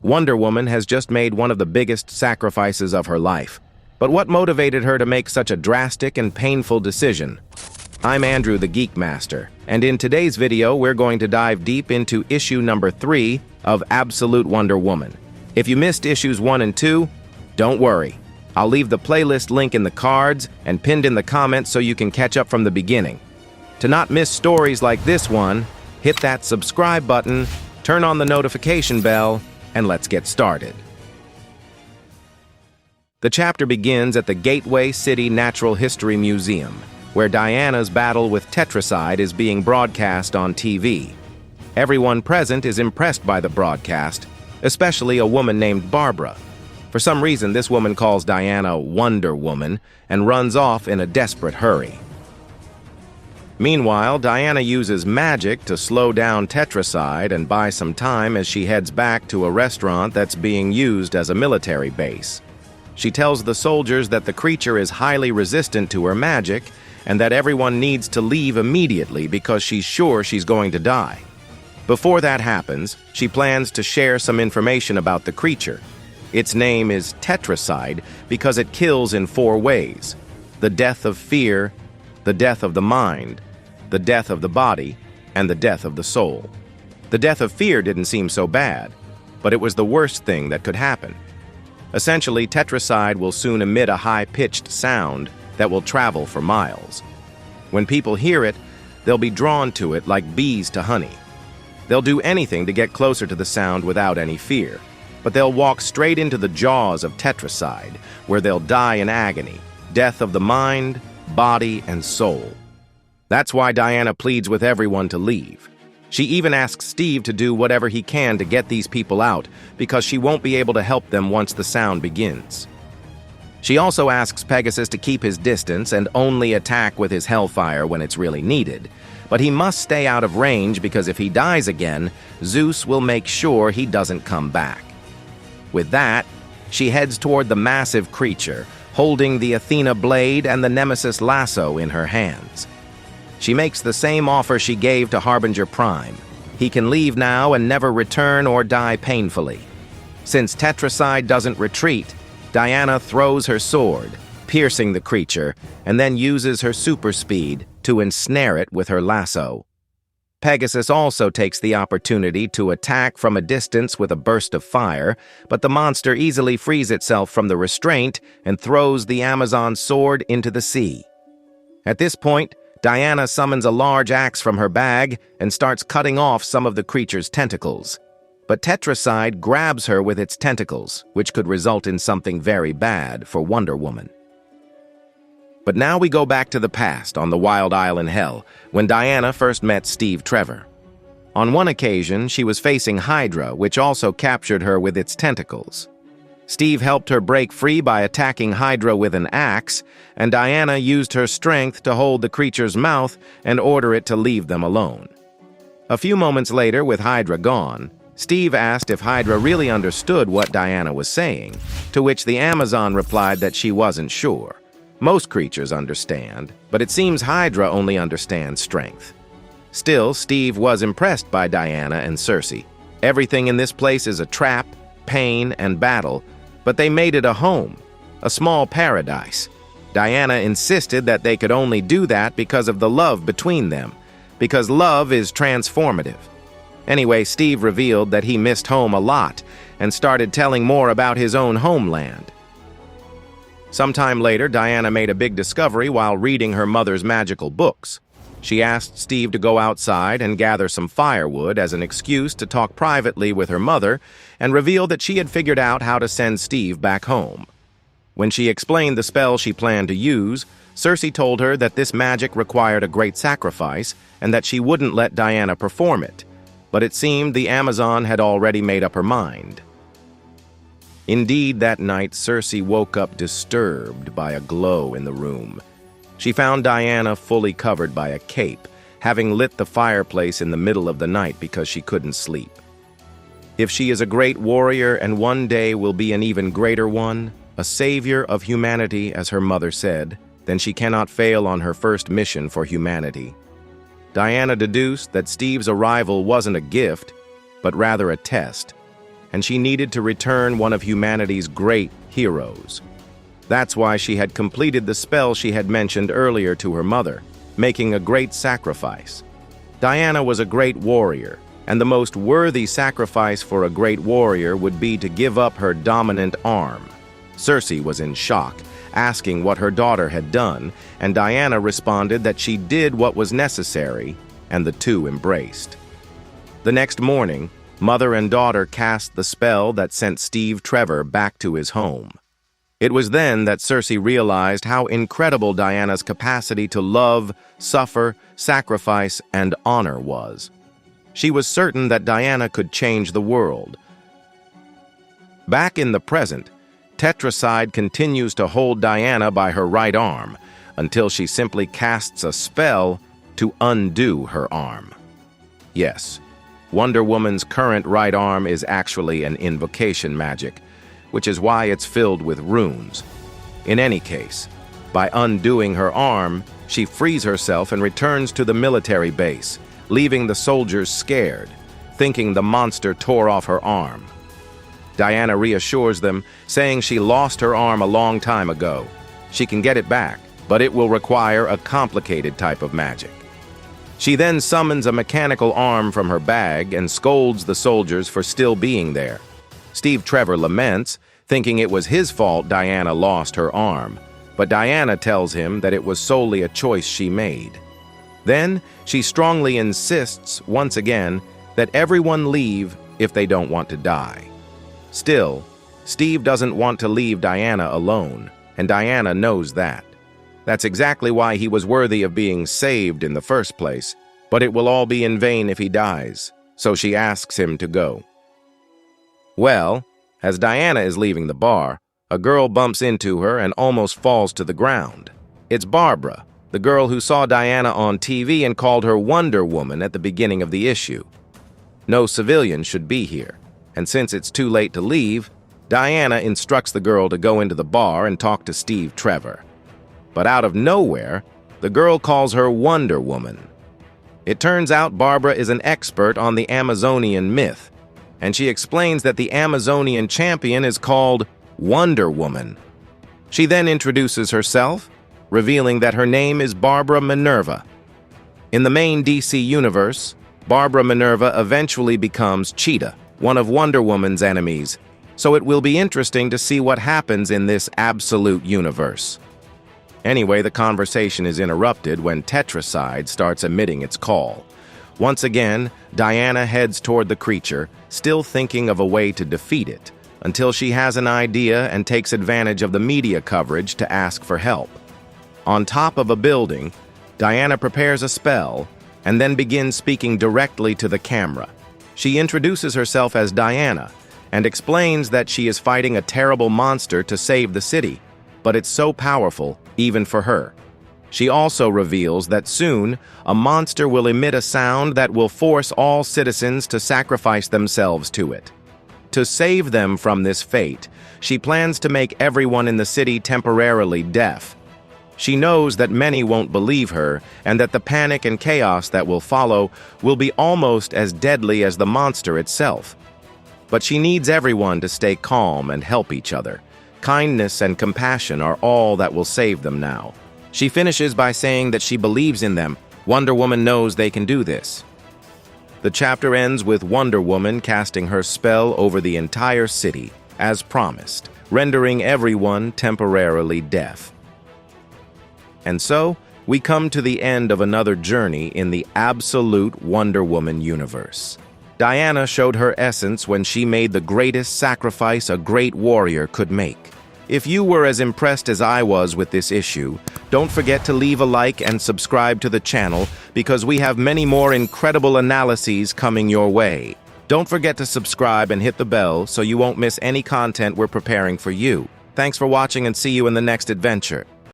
Wonder Woman has just made one of the biggest sacrifices of her life. But what motivated her to make such a drastic and painful decision? I'm Andrew the Geek Master, and in today's video we're going to dive deep into issue number 3 of Absolute Wonder Woman. If you missed issues 1 and 2, don't worry. I'll leave the playlist link in the cards and pinned in the comments so you can catch up from the beginning. To not miss stories like this one, hit that subscribe button, turn on the notification bell, and let's get started. The chapter begins at the Gateway City Natural History Museum, where Diana's battle with Tetracide is being broadcast on TV. Everyone present is impressed by the broadcast, especially a woman named Barbara. For some reason, this woman calls Diana Wonder Woman and runs off in a desperate hurry. Meanwhile, Diana uses magic to slow down Tetracide and buy some time as she heads back to a restaurant that's being used as a military base. She tells the soldiers that the creature is highly resistant to her magic and that everyone needs to leave immediately because she's sure she's going to die. Before that happens, she plans to share some information about the creature. Its name is Tetracide because it kills in 4 ways: the death of fear, the death of the mind, the death of the body, and the death of the soul. The death of fear didn't seem so bad, but it was the worst thing that could happen. Essentially, Tetracide will soon emit a high-pitched sound that will travel for miles. When people hear it, they'll be drawn to it like bees to honey. They'll do anything to get closer to the sound without any fear, but they'll walk straight into the jaws of Tetracide, where they'll die in agony, death of the mind, body, and soul. That's why Diana pleads with everyone to leave. She even asks Steve to do whatever he can to get these people out, because she won't be able to help them once the sound begins. She also asks Pegasus to keep his distance and only attack with his hellfire when it's really needed. But he must stay out of range because if he dies again, Zeus will make sure he doesn't come back. With that, she heads toward the massive creature, holding the Athena blade and the Nemesis lasso in her hands. She makes the same offer she gave to Harbinger Prime. He can leave now and never return or die painfully. Since Tetracide doesn't retreat, Diana throws her sword, piercing the creature, and then uses her super speed to ensnare it with her lasso. Pegasus also takes the opportunity to attack from a distance with a burst of fire, but the monster easily frees itself from the restraint and throws the Amazon's sword into the sea. At this point, Diana summons a large axe from her bag and starts cutting off some of the creature's tentacles. But Tetracide grabs her with its tentacles, which could result in something very bad for Wonder Woman. But now we go back to the past on the Wild Isle in Hell, when Diana first met Steve Trevor. On one occasion, she was facing Hydra, which also captured her with its tentacles. Steve helped her break free by attacking Hydra with an axe, and Diana used her strength to hold the creature's mouth and order it to leave them alone. A few moments later, with Hydra gone, Steve asked if Hydra really understood what Diana was saying, to which the Amazon replied that she wasn't sure. Most creatures understand, but it seems Hydra only understands strength. Still, Steve was impressed by Diana and Circe. Everything in this place is a trap, pain, and battle, but they made it a home, a small paradise. Diana insisted that they could only do that because of the love between them, because love is transformative. Anyway, Steve revealed that he missed home a lot and started telling more about his own homeland. Sometime later, Diana made a big discovery while reading her mother's magical books. She asked Steve to go outside and gather some firewood as an excuse to talk privately with her mother and revealed that she had figured out how to send Steve back home. When she explained the spell she planned to use, Circe told her that this magic required a great sacrifice and that she wouldn't let Diana perform it. But it seemed the Amazon had already made up her mind. Indeed, that night, Circe woke up disturbed by a glow in the room. She found Diana fully covered by a cape, having lit the fireplace in the middle of the night because she couldn't sleep. If she is a great warrior and one day will be an even greater one, a savior of humanity, as her mother said, then she cannot fail on her first mission for humanity. Diana deduced that Steve's arrival wasn't a gift, but rather a test, and she needed to return one of humanity's great heroes. That's why she had completed the spell she had mentioned earlier to her mother, making a great sacrifice. Diana was a great warrior, and the most worthy sacrifice for a great warrior would be to give up her dominant arm. Cersei was in shock, asking what her daughter had done, and Diana responded that she did what was necessary, and the two embraced. The next morning, mother and daughter cast the spell that sent Steve Trevor back to his home. It was then that Cersei realized how incredible Diana's capacity to love, suffer, sacrifice, and honor was. She was certain that Diana could change the world. Back in the present, Tetracide continues to hold Diana by her right arm until she simply casts a spell to undo her arm. Yes, Wonder Woman's current right arm is actually an invocation magic, which is why it's filled with runes. In any case, by undoing her arm, she frees herself and returns to the military base, leaving the soldiers scared, thinking the monster tore off her arm. Diana reassures them, saying she lost her arm a long time ago. She can get it back, but it will require a complicated type of magic. She then summons a mechanical arm from her bag and scolds the soldiers for still being there. Steve Trevor laments, thinking it was his fault Diana lost her arm, but Diana tells him that it was solely a choice she made. Then, she strongly insists, once again, that everyone leave if they don't want to die. Still, Steve doesn't want to leave Diana alone, and Diana knows that. That's exactly why he was worthy of being saved in the first place, but it will all be in vain if he dies, so she asks him to go. Well, as Diana is leaving the bar, a girl bumps into her and almost falls to the ground. It's Barbara, the girl who saw Diana on TV and called her Wonder Woman at the beginning of the issue. No civilian should be here, and since it's too late to leave, Diana instructs the girl to go into the bar and talk to Steve Trevor. But out of nowhere, the girl calls her Wonder Woman. It turns out Barbara is an expert on the Amazonian myth, and she explains that the Amazonian champion is called Wonder Woman. She then introduces herself, revealing that her name is Barbara Minerva. In the main DC universe, Barbara Minerva eventually becomes Cheetah, one of Wonder Woman's enemies, so it will be interesting to see what happens in this absolute universe. Anyway, the conversation is interrupted when Tetracide starts emitting its call. Once again, Diana heads toward the creature, still thinking of a way to defeat it, until she has an idea and takes advantage of the media coverage to ask for help. On top of a building, Diana prepares a spell and then begins speaking directly to the camera. She introduces herself as Diana and explains that she is fighting a terrible monster to save the city, but it's so powerful, even for her. She also reveals that soon, a monster will emit a sound that will force all citizens to sacrifice themselves to it. To save them from this fate, she plans to make everyone in the city temporarily deaf. She knows that many won't believe her, and that the panic and chaos that will follow will be almost as deadly as the monster itself. But she needs everyone to stay calm and help each other. Kindness and compassion are all that will save them now. She finishes by saying that she believes in them. Wonder Woman knows they can do this. The chapter ends with Wonder Woman casting her spell over the entire city, as promised, rendering everyone temporarily deaf. And so, we come to the end of another journey in the absolute Wonder Woman universe. Diana showed her essence when she made the greatest sacrifice a great warrior could make. If you were as impressed as I was with this issue, don't forget to leave a like and subscribe to the channel because we have many more incredible analyses coming your way. Don't forget to subscribe and hit the bell so you won't miss any content we're preparing for you. Thanks for watching and see you in the next adventure.